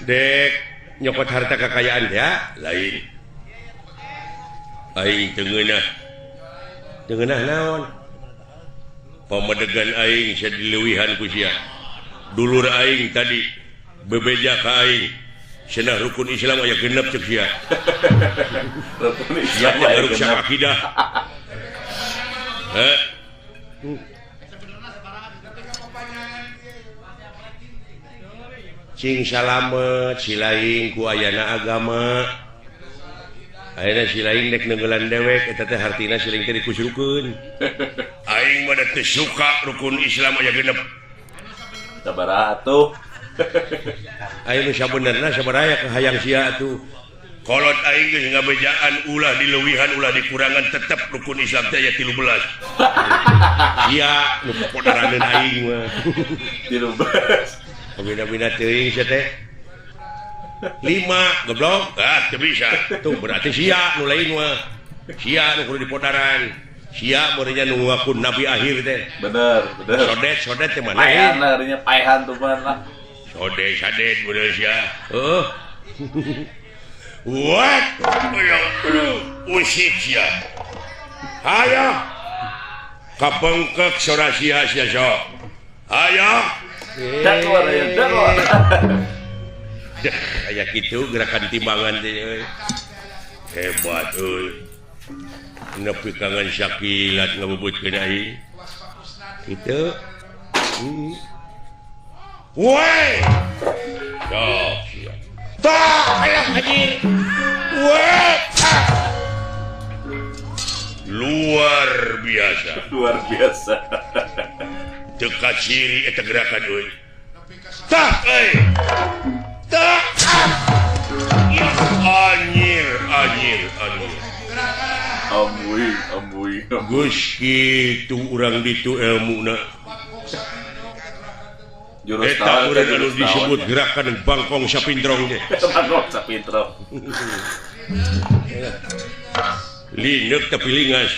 Dek nyokot harta kekayaan ya lain aing tengenah naon pamadegan aing sia dileuwihan ku sia dulur aing tadi bebeja ka aing cenah rukun Islam aya genep ceuk sia Rukun Islam nya rusak akidah cing salamet silaing ku ayana agama ayeuna silaing dek nenggelan dewek eta teh hartina silaing teh dikusrukeun aing mah teu suka rukun Islam aya genep sabaraha atuh aing nu sabenerna sabaraha hayang sia atuh kolot aing geus ngabejaan ulah dileuwihan ulah dikurangan tetep rukun Islam teh aya 13 iya nu podaraneun aing mah 13 bina-bina teuing sia teh 5 goblok teu bisa tuh berarti sia nu lain mah sia nu kudu dipodaran sia meureunnya nu ngaku nabi akhir teh bener sodet teh mana paehan harinya paehan tuh mana sadet bener sia what usik sia hayo kapengkek sora sia sok hayo dakor kayak gitu gerakan timbangan teh hebat euy nepi kangen syakilat ngabubutkeun aing kitu woi sok sia tah aya anjir woi luar biasa teka ciri eta gerakan euy tah tah anjir amui geus kitu urang ditu ilmuna eta urang anu disebut gerakan bangkong sapintrong teh bangkong sapintrong lineuk tapi lingas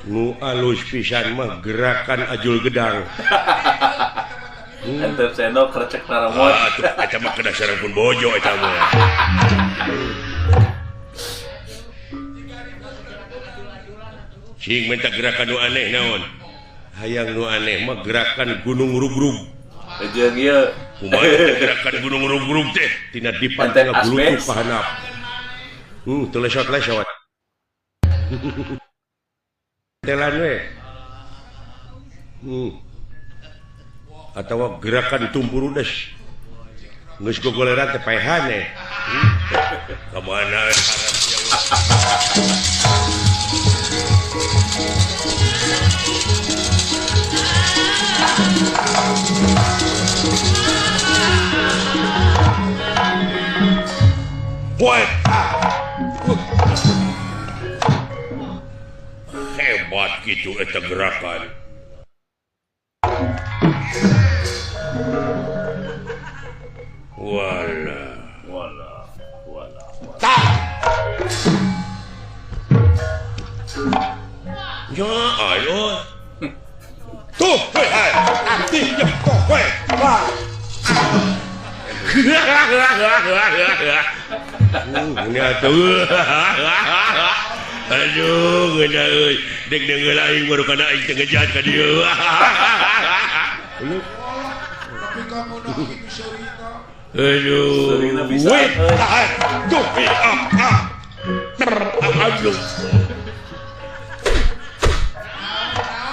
nu alus pisan mah gerakan ajul gedang Entep sendok krecek naramot eta mah kedasaran pun bojo eta mah cing minta gerakan nu aneh naon hayang nu aneh mah gerakan gunung rugrug jeung ieu kumaha gerakan gunung rugrug teh tina dipan tengah bulutuk ka handap teu lesot-lesot telan we atawa gerakan tumpurudes geus gogoleran teh paehan we kamana harapnya hebat gitu eta gerakan wala tak ya ayo tuh hai nanti jempol weh wah ini atuh aduh ngena euy dek deungeul aing baru kana aing teu ngejat ka dieu tapi kamu nak bisurina aduh weh tuh aduh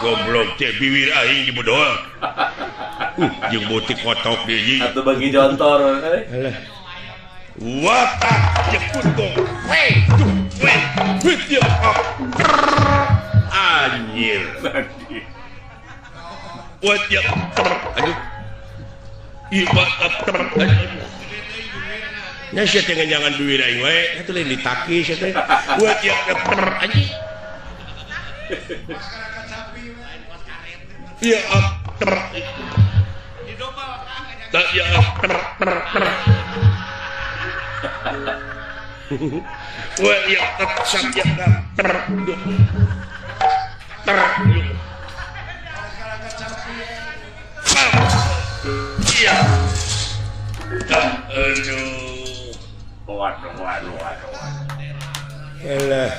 goblok teh bibir aing dibodol jeung butik kotok deui atuh bagi jontor watak jeput gong weh dia anjir what ya aduh ibat anjir nya sia teh jangan duit aing we atuh lain ditaki sia teh what ya anjir ya tak ya wah ya tak ya Waduh. Alah.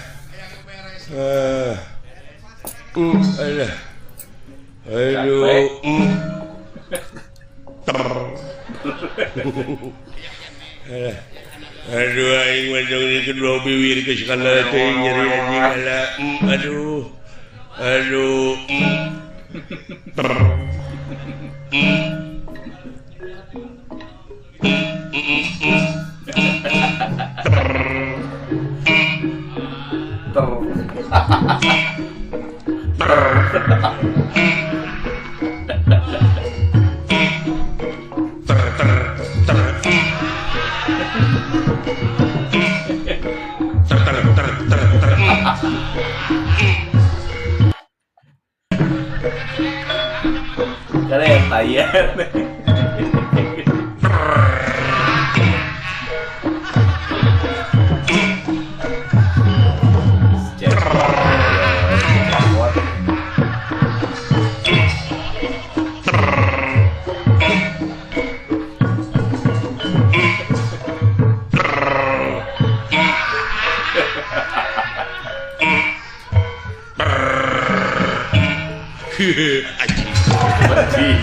Alah. Aduh. Alah. Aduh, aing macam ni kedua bibir ke sekala teh nyeri anjing alah. Aduh. Aduh. Karena yang tayar. Anjing.